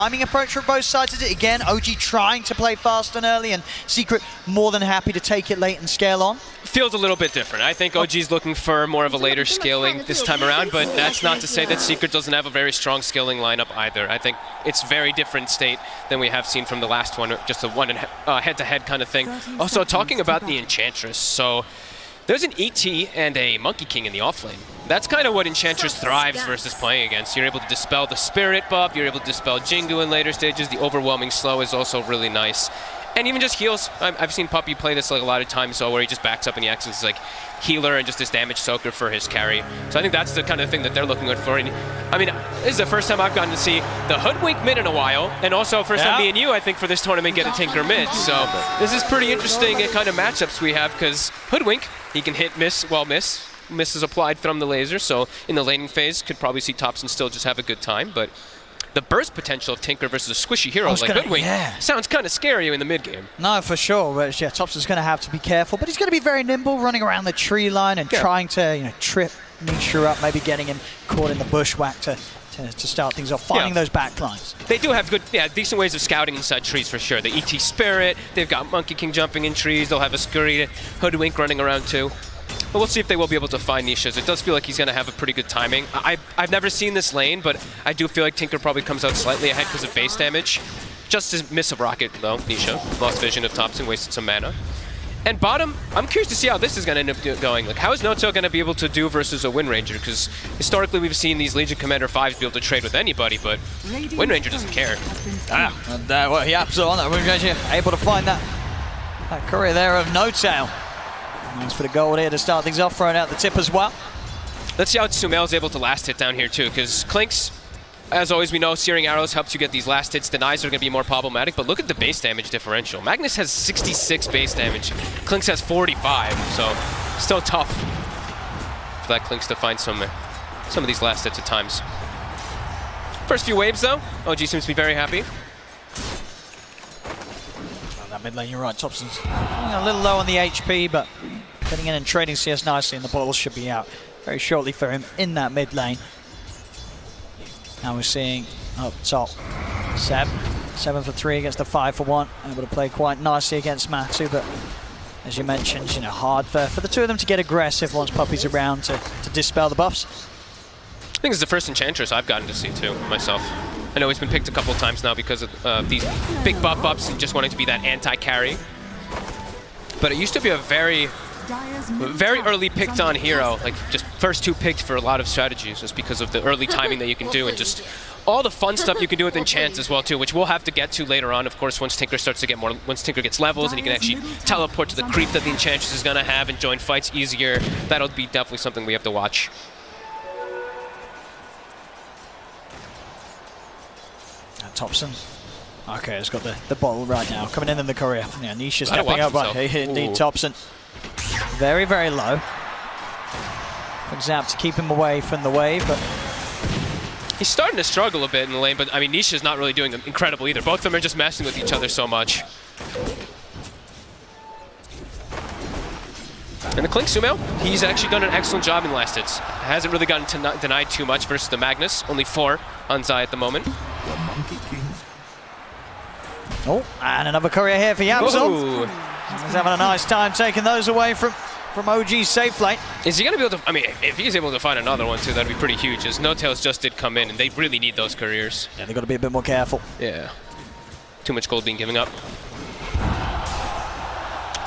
timing approach from both sides. Is it again OG trying to play fast and early, and Secret more than happy to take it late and scale on? Feels a little bit different. I think OG's looking for more of a later scaling this time around, but that's not to say that Secret doesn't have a very strong scaling lineup either. I think it's very different state than we have seen from the last one, just a head-to-head kind of thing. Also, talking about the Enchantress, so there's an ET and a Monkey King in the offlane. That's kind of what Enchantress thrives versus playing against. You're able to dispel the Spirit buff, you're able to dispel Jingu in later stages. The Overwhelming Slow is also really nice. And even just heals. I've seen Puppey play this like a lot of times, so where he just backs up and he acts as like healer and just this damage soaker for his carry. So I think that's the kind of thing that they're looking for. And I mean, this is the first time I've gotten to see the Hoodwink mid in a while, and also first time me and you, I think, for this tournament get a Tinker mid. So this is pretty interesting kind of matchups we have, because Hoodwink, he can hit, miss, miss is applied from the laser, so in the laning phase could probably see Topson still just have a good time, but the burst potential of Tinker versus a squishy hero like Hoodwink sounds kind of scary in the mid game. No, for sure. But yeah, Topson's going to have to be careful, but he's going to be very nimble, running around the tree line and trying to trip Nisha up, maybe getting him caught in the bushwhack to start things off, finding those back lines. They do have good, decent ways of scouting inside trees for sure. The ET Spirit, they've got Monkey King jumping in trees, they'll have a scurry Hoodwink running around too. But we'll see if they will be able to find Nisha's. It does feel like he's going to have a pretty good timing. I've never seen this lane, but I do feel like Tinker probably comes out slightly ahead because of base damage. Just a miss of Rocket, though, Nisha. Lost vision of Topson, wasted some mana. And bottom, I'm curious to see how this is going to end up going. Like, how is Noto going to be able to do versus a Wind Ranger? Because historically we've seen these Legion Commander 5s be able to trade with anybody, but Wind Ranger doesn't care. Well, yeah, so on that Wind Ranger, able to find that courier there of No Tail. Nice for the gold here to start things off, throwing out the tip as well. Let's see how Sumail's able to last hit down here too, because Clinks, as always we know, Searing Arrows helps you get these last hits. Denies are going to be more problematic, but look at the base damage differential. Magnus has 66 base damage, Clinks has 45, so still tough for that Clinks to find some of these last hits at times. First few waves though, OG seems to be very happy. That mid lane, you're right, Topson's a little low on the HP, but getting in and trading CS nicely, and the ball should be out very shortly for him in that mid lane. Now we're seeing up top, Seb, 7 for 3 against the 5 for 1, able to play quite nicely against Matu, but as you mentioned, hard for the two of them to get aggressive once Puppey's around to dispel the buffs. I think it's the first Enchantress I've gotten to see too, myself. I know he's been picked a couple times now because of these big buff ups and just wanting to be that anti-carry. But it used to be a very early picked on hero, like just first 2 picked for a lot of strategies, just because of the early timing that you can do and just all the fun stuff you can do with enchants as well too, which we'll have to get to later on, of course, once Tinker starts to get more, once Tinker gets levels and he can actually teleport to the creep that the Enchantress is gonna have and join fights easier. That'll be definitely something we have to watch. Topson. Okay, it's got the bottle right now. Coming in the courier. Yeah, Nisha stepping up right here. Indeed, Topson. Very, very low. Zap to keep him away from the wave, but he's starting to struggle a bit in the lane, but I mean, Nisha's not really doing incredible either. Both of them are just messing with each other so much. And the Clink Sumail, he's actually done an excellent job in last hits. Hasn't really gotten denied too much versus the Magnus. Only 4 on Zai at the moment. Oh, and another courier here for Yamsel. He's having a nice time taking those away from OG's safe lane. Is he going to be able to, I mean, if he's able to find another one too, that'd be pretty huge, as No Tails just did come in, and they really need those couriers. Yeah, they've got to be a bit more careful. Yeah. Too much gold being given up.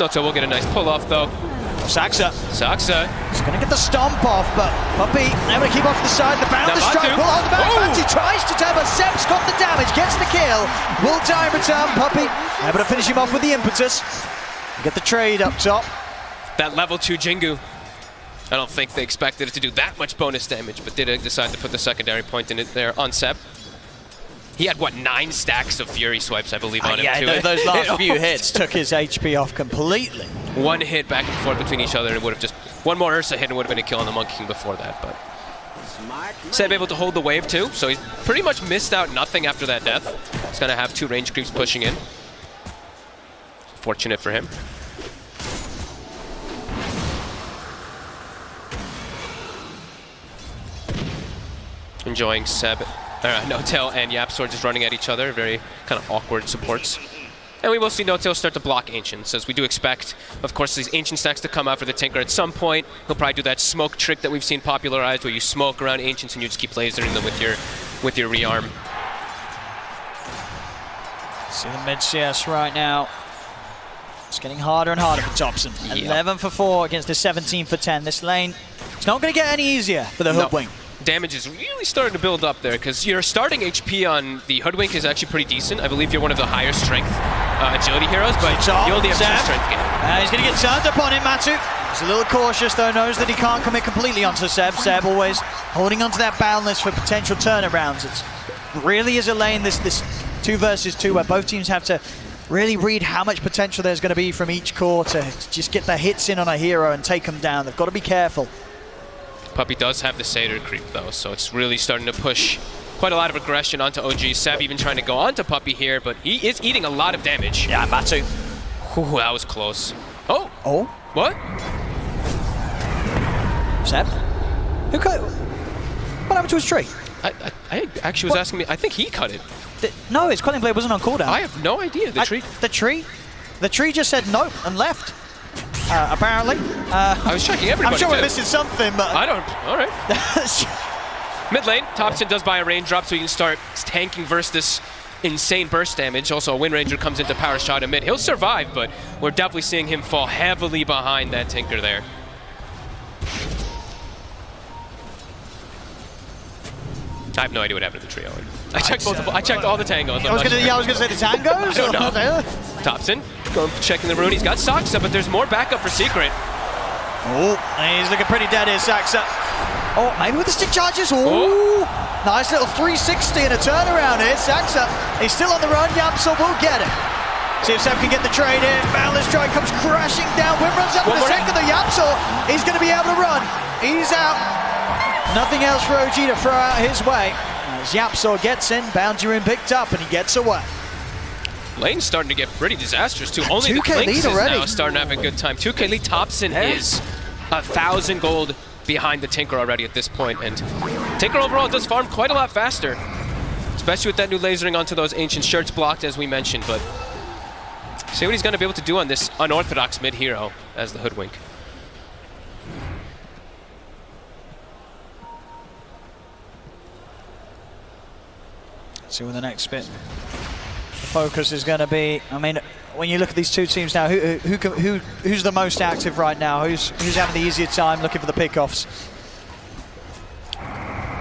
No Tail will get a nice pull-off, though. Saxa. He's going to get the stomp off, but Puppey able to keep off to the side. The bound, the strike, pull on the back. He tries to turn, but Seb's got the damage, gets the kill. Will die in return. Puppey able to finish him off with the impetus. Get the trade up top. That level 2 Jingu. I don't think they expected it to do that much bonus damage, but did decide to put the secondary point in it there on Seb. He had, what, 9 stacks of Fury swipes, I believe, on him, too. Yeah, those last few hits took his HP off completely. 1 hit back and forth between each other, and it would have just... One more Ursa hit and would have been a kill on the Monkey King before that, but... Seb able to hold the wave, too, so he's pretty much missed out nothing after that death. He's going to have 2 range creeps pushing in. Fortunate for him. Enjoying Seb No-Tail and YapzOr just running at each other, very kind of awkward supports. And we will see No-Tail start to block Ancients, as we do expect, of course, these Ancient stacks to come out for the Tinker at some point. He'll probably do that smoke trick that we've seen popularized, where you smoke around Ancients and you just keep lasering them with your rearm. See the mid CS right now. It's getting harder and harder for Topson. 11 for 4 against the 17 for 10. This lane, it's not going to get any easier for the Hoodwink. Damage is really starting to build up there, because your starting HP on the Hoodwink is actually pretty decent. I believe you're one of the higher strength agility heroes, but you only have 2 strength gain. He's going to get turned up on him, Matu. He's a little cautious, though, knows that he can't commit completely onto Seb. Seb always holding onto that boundless for potential turnarounds. It really is a lane, this 2 versus 2, where both teams have to really read how much potential there's going to be from each core to just get the hits in on a hero and take them down. They've got to be careful. Puppey does have the Satyr creep, though, so it's really starting to push quite a lot of aggression onto OG. Seb even trying to go onto Puppey here, but he is eating a lot of damage. Yeah, Matu. Ooh, that was close. Oh! Oh? What? Seb? What happened to his tree? I actually was asking me, I think he cut it. No, his Quelling Blade wasn't on cooldown. I have no idea. The tree? The tree just said no and left. Apparently. I was checking everybody. I'm sure we're missing something, but... I don't... Alright. Mid lane, Topson does buy a raindrop so he can start tanking versus this insane burst damage. Also, a Wind Ranger comes into power shot in mid. He'll survive, but we're definitely seeing him fall heavily behind that Tinker there. I have no idea what happened to the trio. I checked all the tangos. I was gonna say the tangos. I don't know. Topson checking the rune. He's got Saksa, but there's more backup for Secret. Oh, he's looking pretty dead here, Saksa. Oh, maybe with the stick charges. Oh, nice little 360 and a turnaround here. Saksa, he's still on the run. YapzOr will get him. See if Seb can get the trade in. Boundless Strike comes crashing down. Wim runs up in a second. The YapzOr, he's going to be able to run. He's out. Nothing else for OG to throw out his way. As YapzOr gets in, Bounty Rune picked up, and he gets away. Lane's starting to get pretty disastrous too. Only the Clinks is now starting to have a good time. 2K lead. Topson is 1,000 gold behind the Tinker already at this point, and Tinker overall does farm quite a lot faster, especially with that new lasering onto those Ancient shirts blocked, as we mentioned. But see what he's going to be able to do on this unorthodox mid hero as the Hoodwink. See what the next bit. The focus is going to be. I mean, when you look at these two teams now, who's the most active right now? Who's having the easier time looking for the pickoffs?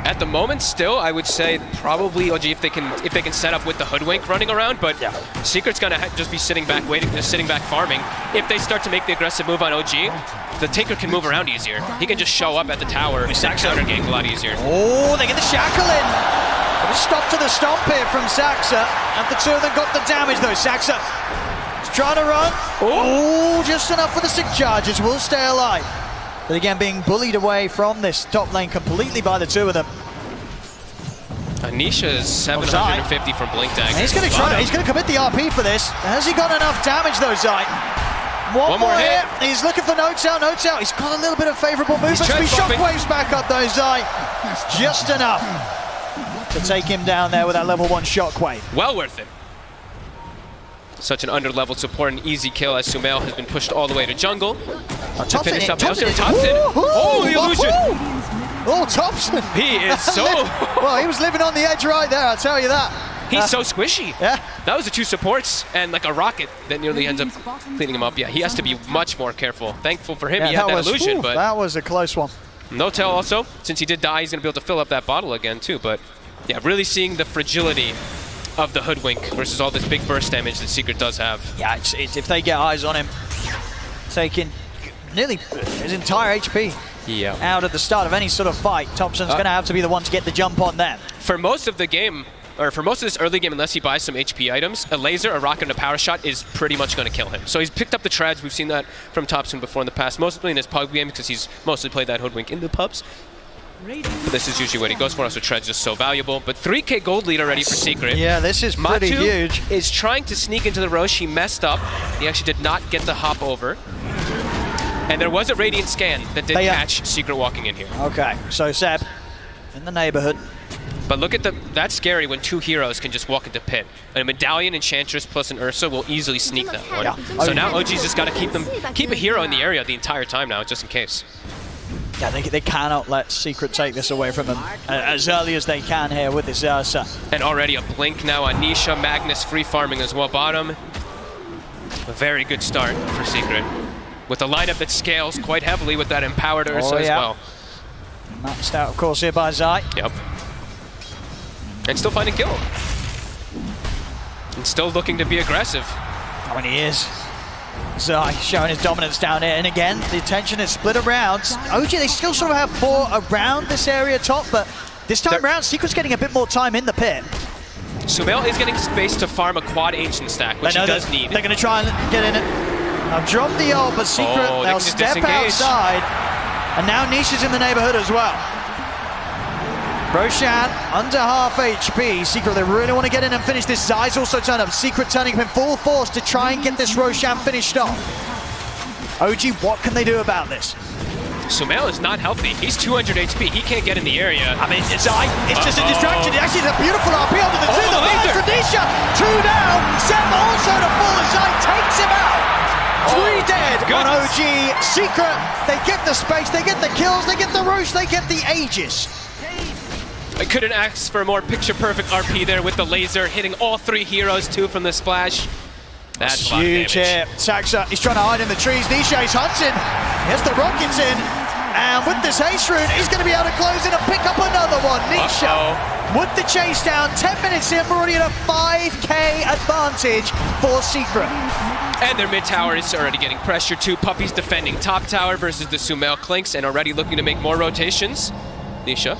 At the moment, still, I would say probably OG if they can set up with the Hoodwink running around. But Secret's gonna just be sitting back, sitting back farming. If they start to make the aggressive move on OG, the Tinker can move around easier. He can just show up at the tower and counter gank a lot easier. Oh, they get the shackle in. Stop to the stomp here from Saksa, and the two of them got the damage though. Saksa is trying to run. Oh, just enough for the stick charges. Will stay alive. But again, being bullied away from this top lane completely by the two of them. Anisha is 750 from Blink Dagger. He's going to try. He's going to commit the RP for this. Has he got enough damage though, Zai? One more hit. He's looking for No-Tail. No-Tail. He's got a little bit of favourable movement. He shockwaves back up though, Zai. Just enough to take him down there with that level 1 shockwave. Well worth it. Such an under-leveled support, an easy kill as Sumail has been pushed all the way to jungle. To finish up Topson. Oh, the illusion! Oh, Topson! He is so... Well, he was living on the edge right there, I'll tell you that. He's so squishy. Yeah. That was the 2 supports and like a rocket that nearly ends up cleaning him up. Yeah, he has to be much more careful. Thankful for him, he had that illusion, but... That was a close one. No-Tail also, since he did die, he's going to be able to fill up that bottle again too, but yeah, really seeing the fragility of the Hoodwink versus all this big burst damage that Secret does have. Yeah, if they get eyes on him, taking nearly his entire HP out at the start of any sort of fight, Topson's going to have to be the one to get the jump on them. For most of the game, or for most of this early game, unless he buys some HP items, a laser, a rocket, and a power shot is pretty much going to kill him. So he's picked up the treads. We've seen that from Topson before in the past, mostly in his pub game because he's mostly played that Hoodwink in the pubs. But this is usually what he goes for, so Tread's just so valuable. But 3K gold lead already for Secret. Yeah, this is pretty huge. Is trying to sneak into the Roche. He messed up. He actually did not get the hop over. And there was a Radiant scan that did catch Secret walking in here. Okay, so Seb in the neighborhood. But look at that's scary when 2 heroes can just walk into pit. A Medallion, Enchantress plus an Ursa will easily sneak that one. Yeah. So now OG's just got to keep a hero in the area the entire time now, just in case. Yeah, they cannot let Secret take this away from them as early as they can here with this Ursa. And already a blink now on Nisha. Magnus free farming as well bottom. A very good start for Secret. With a lineup that scales quite heavily with that empowered Ursa as well. Maxed out, of course, here by Zai. Yep. And still finding kill. And still looking to be aggressive. I mean, he is. Zai showing his dominance down here. And again, the attention is split around. OG, they still sort of have 4 around this area top, but this time around, Secret's getting a bit more time in the pit. Sumail is getting space to farm a quad ancient stack, which he does need. They're going to try and get in it. Now drop the ult, but Secret, they'll step outside. And now Nisha's in the neighborhood as well. Roshan under half HP. Secret, they really want to get in and finish this. Zai's also turned up. Secret turning up in full force to try and get this Roshan finished off. OG, what can they do about this? Sumail is not healthy. He's 200 HP. He can't get in the area. I mean, Zai, it's just a distraction. Actually, it's a beautiful RP onto the 2. The line for Nisha. 2 down. Seb also to fall as Zai takes him out. 3 dead on OG. Secret, they get the space, they get the kills, they get the Roche, they get the Aegis. I couldn't ask for a more picture-perfect RP there with the laser, hitting all 3 heroes too from the splash. That's huge here. Saxa, he's trying to hide in the trees. Nisha is hunting. He has the rockets in. And with this haste rune, he's going to be able to close in and pick up another one. Nisha with the chase down. 10 minutes in, we're already at a 5k advantage for Secret. And their mid tower is already getting pressure too. Puppy's defending top tower versus the Sumail Clinks and already looking to make more rotations. Nisha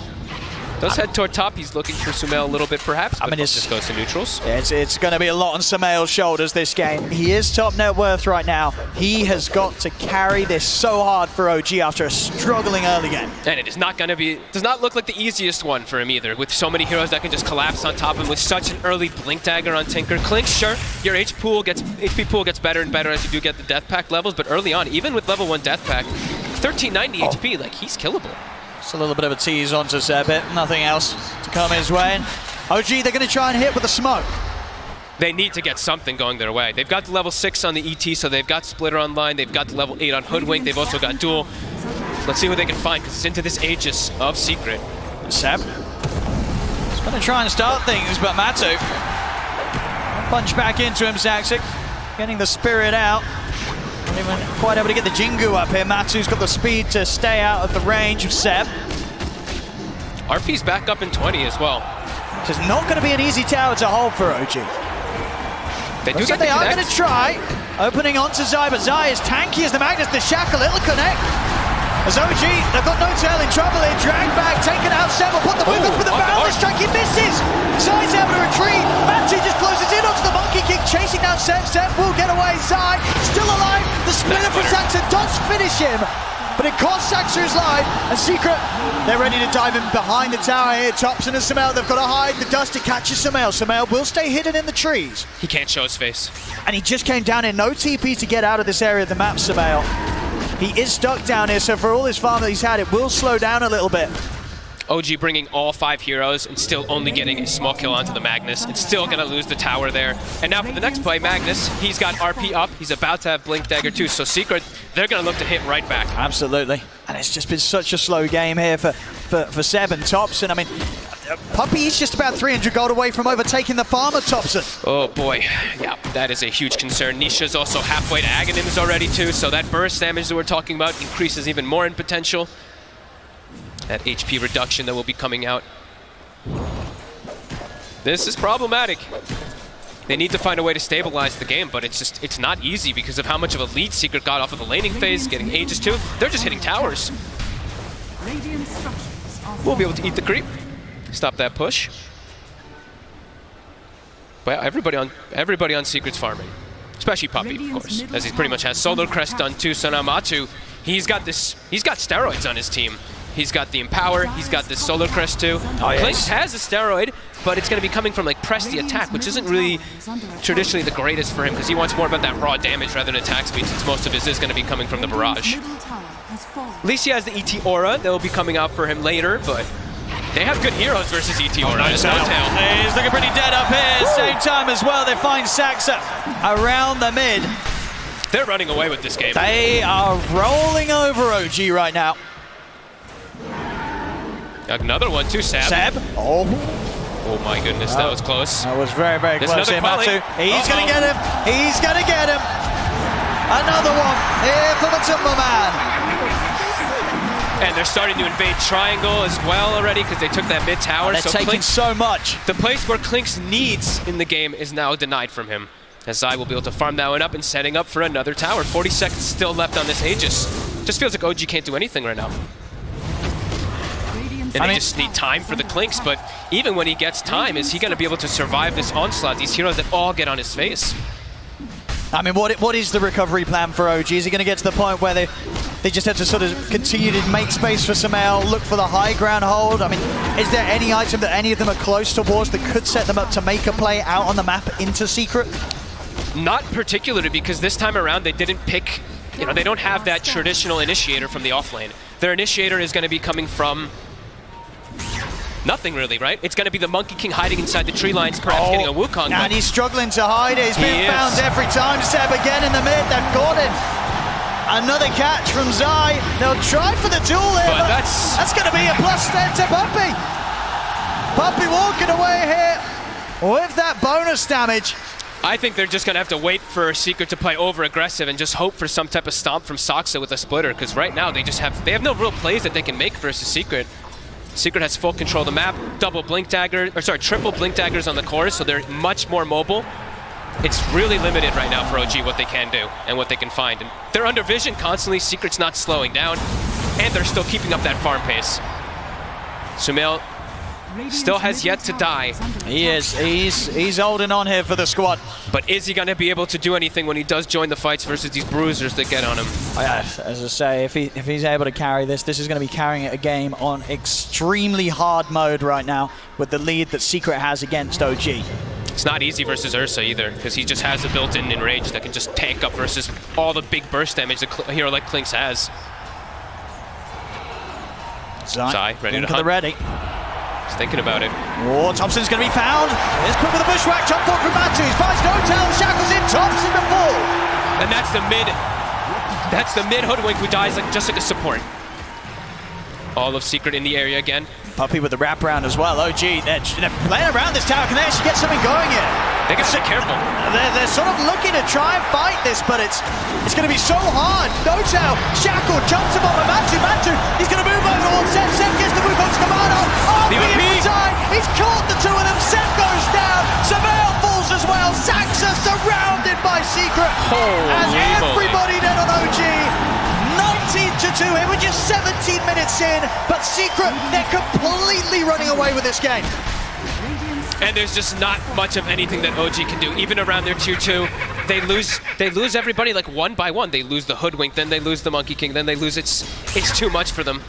does head toward top. He's looking for Sumail a little bit perhaps, but just goes to neutrals. Yeah, it's going to be a lot on Sumail's shoulders this game. He is top net worth right now. He has got to carry this so hard for OG after a struggling early game. And it is not going to be, does not look like the easiest one for him either, with so many heroes that can just collapse on top of him with such an early blink dagger on Tinker. Clink, sure, your HP pool gets better and better as you do get the death pack levels, but early on, even with level 1 death pack, 1390 HP, like he's killable. Just a little bit of a tease onto Zebit, nothing else to come his way. And OG, they're going to try and hit with a smoke. They need to get something going their way. They've got the level 6 on the ET, so they've got Splitter online. They've got the level 8 on Hoodwink. They've also got Duel. Let's see what they can find, because it's into this Aegis of Secret. Seb. He's going to try and start things, but Matu. Punch back into him, Zaxic. Getting the spirit out. Not even quite able to get the Jingu up here. Matu's got the speed to stay out of the range of Seb. RP's back up in 20 as well. It's not going to be an easy tower to hold for OG. They are going to try. Opening onto Zai, but Zai is tanky as the Magnus. The Shackle, it'll connect. As OG, they've got no tail in trouble here. Drag back, taken out Seb. Will put the move up with the boundless strike. He misses. Zai's able to retreat. Matu just closes in onto the monkey kick, chasing down Seb. Seb will get away. Zai still alive. The splinter from Saxa does finish him, but it costs Saxa his life. And Secret, they're ready to dive in behind the tower here. Thompson and Sumail, they've got to hide. The dust, it catches Sumail. Sumail will stay hidden in the trees. He can't show his face. And he just came down here. No TP to get out of this area of the map, Sumail. He is stuck down here, so for all his farm that he's had, it will slow down a little bit. OG bringing all 5 heroes and still only getting a small kill onto the Magnus and still going to lose the tower there. And now for the next play, Magnus, he's got RP up. He's about to have Blink Dagger too, so Secret, they're going to look to hit right back. Absolutely. And it's just been such a slow game here for Seb and Thompson. I mean, Puppy is just about 300 gold away from overtaking the farmer, Thompson. Oh boy, yeah, that is a huge concern. Nisha's also halfway to Aghanims already too, so that burst damage that we're talking about increases even more in potential. That HP reduction that will be coming out. This is problematic. They need to find a way to stabilize the game, but it's not easy because of how much of a lead Secret got off of the laning phase, getting Aegis too. They're just hitting towers. We'll be able to eat the creep. Stop that push. But everybody on Secret's farming. Especially Puppy, of course, as he pretty much has Solar Crest done too. So now Matu, he's got steroids on his team. He's got the Empower, he's got this Solar Crest too. Clinks has a steroid, but it's going to be coming from like press the attack, which isn't really traditionally the greatest for him because he wants more about that raw damage rather than attack speed, since most of his is going to be coming from the barrage. At least he has the ET Aura that will be coming out for him later, but They have good heroes versus ETO. Oh, nice tail. He's looking pretty dead up here. Same time as well, they find Saxa around the mid. They're running away with this game. They are rolling over OG right now. Another one too, Seb. Seb. Oh my goodness, that was close. That was very, very There's close here, Matu. He's going to get him. He's going to get him. Another one here for the Timberman. And they're starting to invade Triangle as well already because they took that mid tower. They're taking so much. The place where Klink's needs in the game is now denied from him. As Zai will be able to farm that one up and setting up for another tower. 40 seconds still left on this Aegis. Just feels like OG can't do anything right now. And they just need time for the Klinks, but even when he gets time, is he going to be able to survive this onslaught? These heroes that all get on his face. I mean, what is the recovery plan for OG? Is he going to get to the point where they just have to sort of continue to make space for Sumail, look for the high ground hold? I mean, is there any item that any of them are close towards that could set them up to make a play out on the map into Secret? Not particularly, because this time around they didn't pick, they don't have that traditional initiator from the offlane. Their initiator is going to be coming from nothing really, right? It's going to be the Monkey King hiding inside the tree lines, perhaps getting a Wukong. And he's struggling to hide it. He's being found every time. Seb again in the mid. They've got him. Another catch from Zai. They'll try for the duel here, but that's going to be a +10 to Puppey. Puppey walking away here with that bonus damage. I think they're just going to have to wait for Secret to play over-aggressive and just hope for some type of stomp from Saxa with a splitter, because right now they have no real plays that they can make versus Secret. Secret has full control of the map, triple blink daggers on the core, so they're much more mobile. It's really limited right now for OG what they can do and what they can find. And they're under vision constantly. Secret's not slowing down, and they're still keeping up that farm pace. Sumail still has yet to die. He is. He's holding on here for the squad. But is he going to be able to do anything when he does join the fights versus these bruisers that get on him? As I say, if he's able to carry this is going to be carrying a game on extremely hard mode right now with the lead that Secret has against OG. It's not easy versus Ursa either, because he just has a built-in enrage that can just tank up versus all the big burst damage that a hero like Klinks has. Zai ready to hunt. Ready. He's thinking about it. Oh, Thompson's going to be found. Here's quick with a bushwhack. Jump forward from Matu. He finds Notel. Shackles in. Thompson to fall. And that's the mid. That's the mid hoodwink who dies just like a support. All of Secret in the area again. Puppey with the wraparound as well. OG, they're playing around this tower. Can they actually get something going here? They got to be careful. They're sort of looking to try and fight this, but it's going to be so hard. Notel, Shackle, jumps him on the Matu. He's going to move over on Seb. Seb gets the move on to Kamano. Oh, inside. He's caught the two of them. Seb goes down. Sumail falls as well. Saxa surrounded by Secret. And everybody dead on OG. 19-2 here. We're just 17 minutes in, but Secret, they're completely running away with this game. And there's just not much of anything that OG can do. Even around their 2-2, they lose everybody like one by one. They lose the Hoodwink, then they lose the Monkey King, then they lose it's too much for them.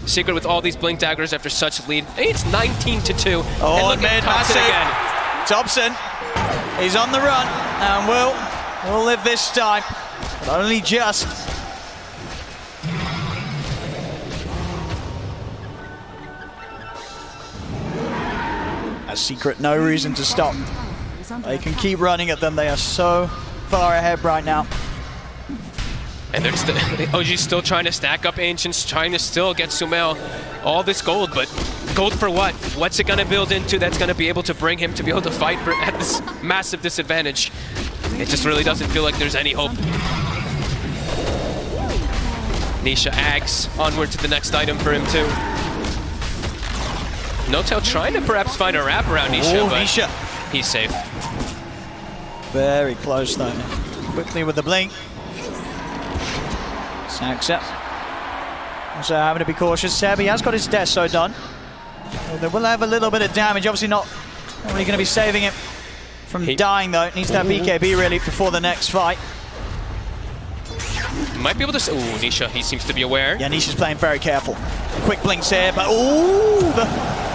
Secret with all these blink daggers after such a lead. It's 19-2. Oh, and look at Thompson again. Thompson, he's on the run, and will live this time, but only just. Secret, no reason to stop. They can keep running at them. They are so far ahead right now. And they're OG's still trying to stack up Ancients, trying to still get Sumail all this gold, but gold for what? What's it going to build into that's going to be able to bring him to be able to fight at this massive disadvantage? It just really doesn't feel like there's any hope. Nisha Ags onward to the next item for him too. Notel trying to perhaps find a wrap around Nisha, but Nisha. He's safe. Very close though. Quickly with the blink. Saxa. Also having to be cautious. Seb, he has got his Deso done. They will have a little bit of damage. Obviously not really going to be saving it from dying though. Needs that BKB really before the next fight. Might be able to. Ooh, Nisha, he seems to be aware. Yeah, Nisha's playing very careful. Quick blinks here, but ooh,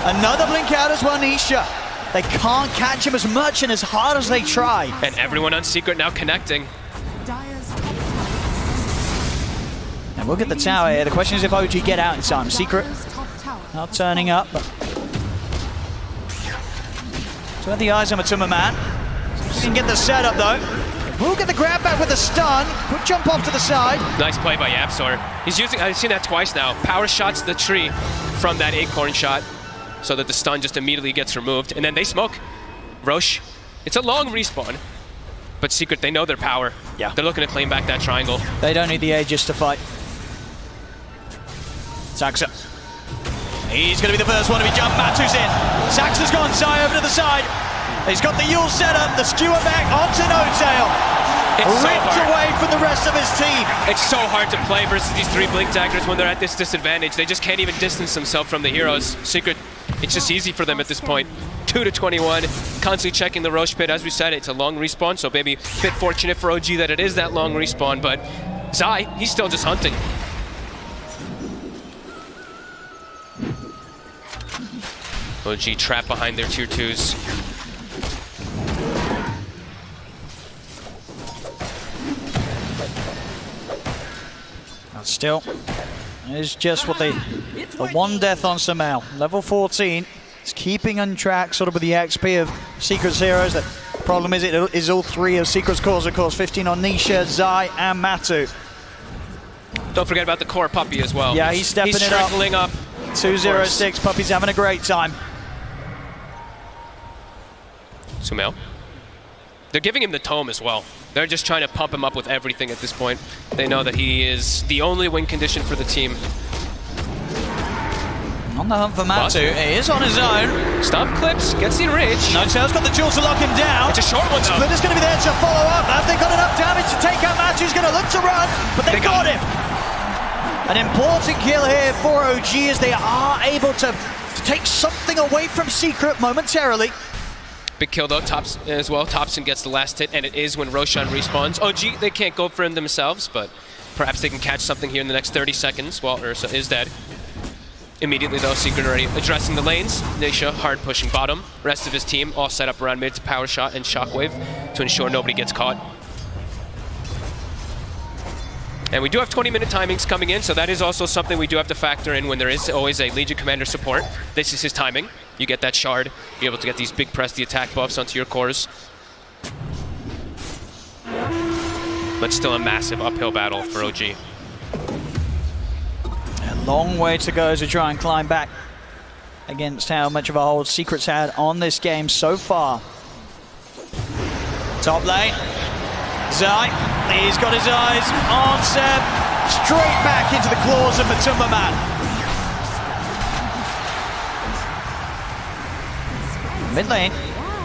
another blink out as well, Nisha. They can't catch him as much and as hard as they try. And everyone on Secret now connecting. And we'll get the tower here. The question is if OG get out in time. Secret not turning up, but So the eyes on Matuma Man. He can get the setup though. We'll get the grab back with the stun. Quick jump off to the side. Nice play by Yapsor. He's using, I've seen that twice now. Power shots the tree from that acorn shot so that the stun just immediately gets removed. And then they smoke. Roche, it's a long respawn. But Secret, they know their power. Yeah. They're looking to claim back that triangle. They don't need the Aegis to fight. Saxa. He's going to be the first one to be jumped. Matu's in. Saxa's gone Zai over to the side. He's got the Yule set up, the skewer back onto No-Tail. It's ripped so away from the rest of his team. It's so hard to play versus these 3 Blink Daggers when they're at this disadvantage. They just can't even distance themselves from the heroes. Secret, it's just easy for them at this point. 2-21, constantly checking the Roche pit. As we said, it's a long respawn, so maybe a bit fortunate for OG that it is that long respawn, but Zai, he's still just hunting. OG trapped behind their tier 2s. Still, it's just what the one death on Samel. Level 14 is keeping on track sort of with the XP of Secret's heroes. The problem is it is all 3 of Secret's cores, of course. 15 on Nisha, Zai, and Matu. Don't forget about the core Puppy as well. Yeah, he's stepping it up. Trickling up. 206, Puppy's having a great time. Sumail. They're giving him the tome as well. They're just trying to pump him up with everything at this point. They know that he is the only win condition for the team. On the hunt for Matu, he is on his own. Stop clips, gets the enrage. No-Tail's got the tools to lock him down. It's a short one though. Splinter's going to be there to follow up. Have they got enough damage to take out Matu? He's going to look to run, but they got him. An important kill here for OG as they are able to take something away from Secret momentarily. Big kill though, as well. Thompson gets the last hit, and it is when Roshan respawns. OG, they can't go for him themselves, but perhaps they can catch something here in the next 30 seconds while Ursa is dead. Immediately though, Secret already addressing the lanes. Nisha hard pushing bottom. Rest of his team all set up around mid to Power Shot and Shockwave to ensure nobody gets caught. And we do have 20-minute timings coming in, so that is also something we do have to factor in when there is always a Legion Commander support. This is his timing. You get that shard, you're able to get these big press the attack buffs onto your cores. But still a massive uphill battle for OG. A long way to go to try and climb back against how much of a hold Secret's had on this game so far. Top lane. Zai, he's got his eyes on Seb, straight back into the claws of Matuma Man. Mid lane,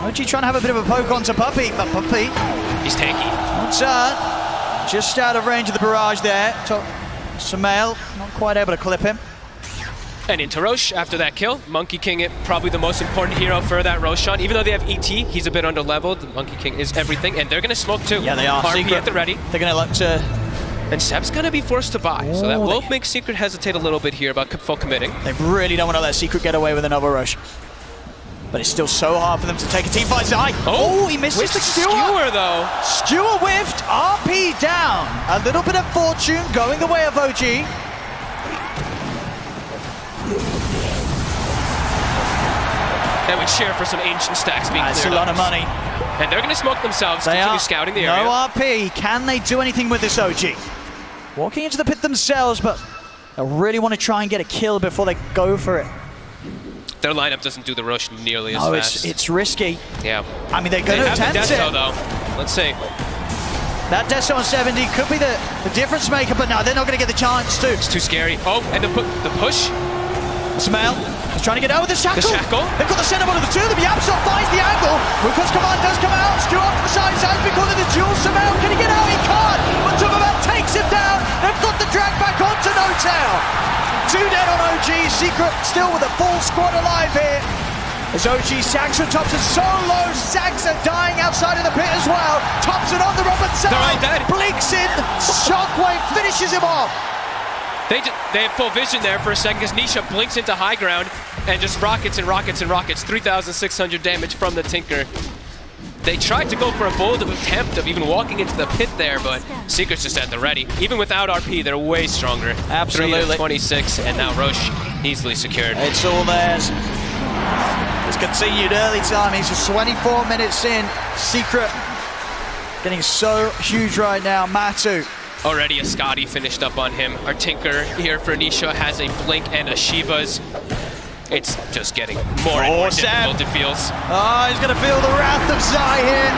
OG trying to have a bit of a poke onto Puppy, but Puppy, he's tanky. Just out of range of the barrage there. Sumail, not quite able to clip him. And into Roche after that kill. Monkey King, probably the most important hero for that Roshan. Even though they have ET, he's a bit under-leveled. The Monkey King is everything, and they're going to smoke too. Yeah, they are. RP Secret, at the ready. They're going to look to... And Seb's going to be forced to buy, so that will make Secret hesitate a little bit here about full committing. They really don't want to let Secret get away with another rush. But it's still so hard for them to take a team fight. Zai. Oh, he misses the skewer though. Skewer whiffed, RP down. A little bit of fortune going the way of OG. And we cheer for some ancient stacks being cleared. That's a lot of money. And they're going to smoke themselves, continue scouting the area. No RP. Can they do anything with this OG? Walking into the pit themselves, but they really want to try and get a kill before they go for it. Their lineup doesn't do the rush nearly as fast. It's risky. Yeah. I mean, they're going to attempt it. Though. Let's see. That Deso on 70 could be the difference maker, but no, they're not going to get the chance to. It's too scary. Oh, and the push. Sumail is trying to get over the shackle. They've got the center one of the two of them. Yapsop finds the angle. Ruthless Command does come out. Skew off to the side. Zai's been calling the duel. Sumail, can he get out? He can't. But Tumaman takes him down. They've got the drag back onto No-Tail. 2 dead on OG. Secret still with a full squad alive here. As OG, Saxa Thompson so low. Saxa dying outside of the pit as well. Thompson on the run, but Zai blinks in. Shockwave finishes him off. They have full vision there for a second because Nisha blinks into high ground and just rockets and rockets and rockets. 3,600 damage from the Tinker. They tried to go for a bold attempt of even walking into the pit there, but Secret's just at the ready. Even without RP, they're way stronger. Absolutely. 3-26, and now Roche easily secured. It's all theirs. It's continued early time. He's just 24 minutes in. Secret getting so huge right now. Matu. Already a Scotty finished up on him. Our Tinker here for Nisha has a Blink and a Shiva's. It's just getting more and more difficult, it feels. Oh, he's going to feel the wrath of Zai here.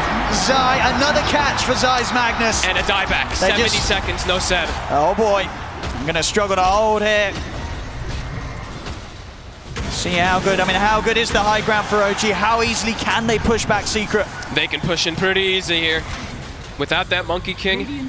Zai, another catch for Zai's Magnus. And a dieback. 70 seconds, no Seb. Oh boy, I'm going to struggle to hold here. See how good, how good is the high ground for OG? How easily can they push back Secret? They can push in pretty easy here. Without that Monkey King,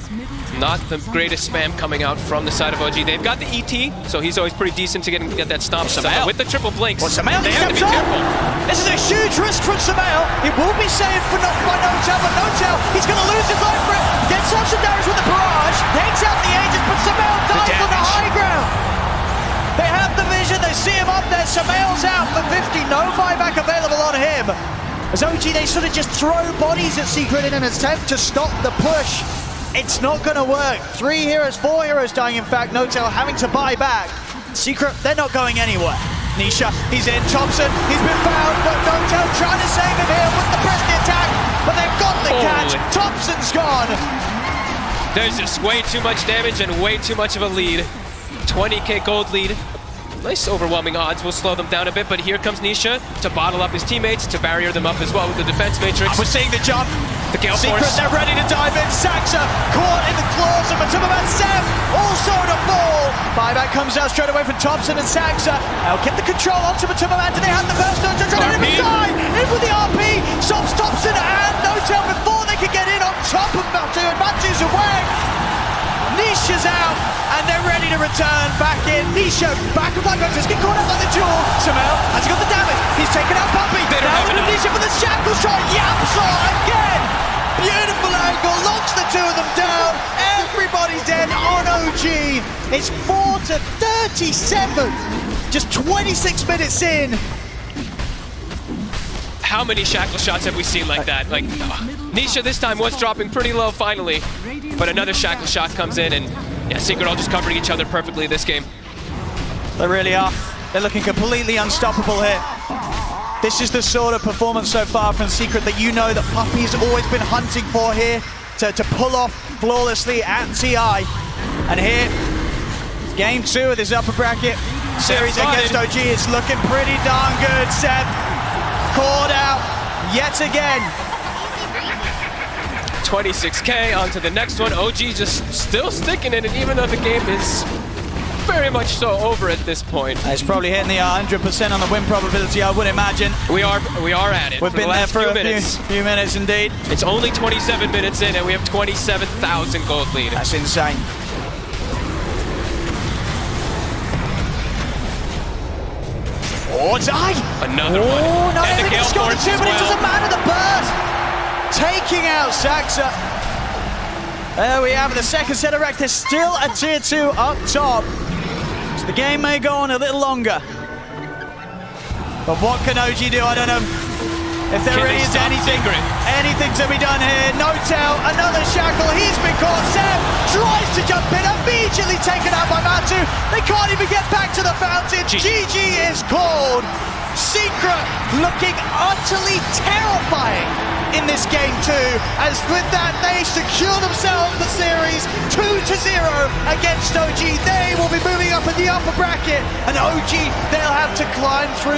not the greatest spam coming out from the side of OG. They've got the ET, so he's always pretty decent to get that stomp. With the triple blinks, Samael, they have to be careful. This is a huge risk for Samael. He will be saved by No-Tail, but No-Tail, he's going to lose his life for it. Gets up some damage with the barrage, takes out the Aegis, but Samael dies on the high ground. They have the vision, they see him up there. Samael's out for 50, no buyback available on him. As OG, they sort of just throw bodies at Secret in an attempt to stop the push. It's not going to work. 4 heroes dying, in fact. No-Tail having to buy back. Secret, they're not going anywhere. Nisha, he's in. Thompson, he's been found, but No-Tail trying to save him here with the press the attack, but they've got the catch. Thompson's gone. There's just way too much damage and way too much of a lead. 20k gold lead. Nice overwhelming odds will slow them down a bit, but here comes Nisha to bottle up his teammates, to barrier them up as well with the defense matrix. We're seeing the jump. The Gale Secret, Force. they're ready to dive in. Saxa caught in the claws of Matuma Sam, also to fall. Buyback comes out straight away from Thompson and Saxa. They'll get the control onto Matuma Man. Do they have the first to try to inside? In with the RP, stops Thompson and No-Tail before they can get in on top of Matu, and Matu's away. Nisha's out, and they're ready to return back in. Nisha, back with Black just get caught out by the jewel. Samael has got the damage. He's taken out Puppy. Now with Nisha for the shackle shot. Yapsaw again. Beautiful angle, locks the two of them down. Everybody's dead on OG. It's 4 to 37. Just 26 minutes in. How many shackle shots have we seen like that? Nisha this time was dropping pretty low finally, but another shackle shot comes in, and yeah, Secret all just covering each other perfectly this game. They really are. They're looking completely unstoppable here. This is the sort of performance so far from Secret that you know that Puppy's always been hunting for here to pull off flawlessly at TI. And here, game 2 of this upper bracket series against OG. It's looking pretty darn good, Seb. Caught out yet again. 26k onto the next one. OG just still sticking in it, even though the game is very much so over at this point. It's probably hitting the 100% on the win probability, I would imagine. We are at it. We've been there for a minutes. few minutes indeed. It's only 27 minutes in, and we have 27,000 gold lead. That's insane. Oh, Zai! Another one. No, and the Gale Force but it doesn't matter, the burst! Taking out Saxa. There we have the second set of wreck. There's still a tier 2 up top. So the game may go on a little longer. But what can OG do? I don't know if there really is anything to be done here. No-Tail, another shackle. He's been caught. Sam tries to jump in, immediately taken out by Matu. They can't even get back to the fountain. GG is called. Secret looking utterly terrifying in this game 2, as with that they secure themselves the series 2-0 against OG. They will be moving up in the upper bracket, and OG, they'll have to climb through